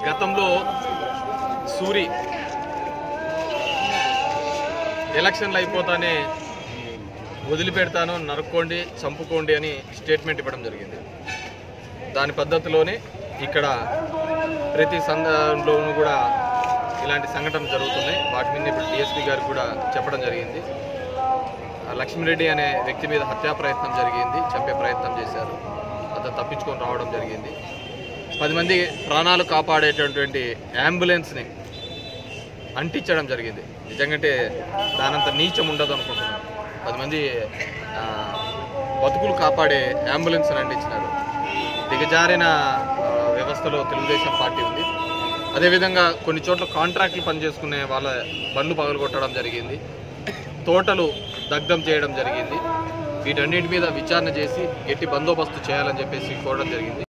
గతంలో సూరి ఎలక్షన్లు అయిపోతానే వదిలిపెడతాను, నరుక్కోండి, చంపుకోండి అని స్టేట్మెంట్ ఇవ్వడం జరిగింది. దాని పద్ధతిలోనే ఇక్కడ ప్రతి సందర్భంలోనూ కూడా ఇలాంటి సంఘటనలు జరుగుతున్నాయి. వాటి మీద ఇప్పుడు డిఎస్పీ గారు కూడా చెప్పడం జరిగింది. లక్ష్మీరెడ్డి అనే వ్యక్తి మీద హత్యా ప్రయత్నం జరిగింది, చంపే ప్రయత్నం చేశారు. అతను తప్పించుకొని రావడం జరిగింది. 10 మంది ప్రాణాలు కాపాడేటటువంటి అంబులెన్స్ని అంటించడం జరిగింది. నిజంగానే దానంత నీచం ఉండదు అనుకుంటున్నాను. 10 మంది బతుకులు కాపాడే అంబులెన్స్ని అంటించినారు. దిగజారిన వ్యవస్థలో తెలుగుదేశం పార్టీ ఉంది. అదేవిధంగా కొన్ని చోట్ల కాంట్రాక్టులు పనిచేసుకునే వాళ్ళ బండ్లు పగలగొట్టడం జరిగింది, తోటలు దగ్ధం చేయడం జరిగింది. వీటన్నిటి మీద విచారణ చేసి గట్టి బందోబస్తు చేయాలని చెప్పేసి కోరడం జరిగింది.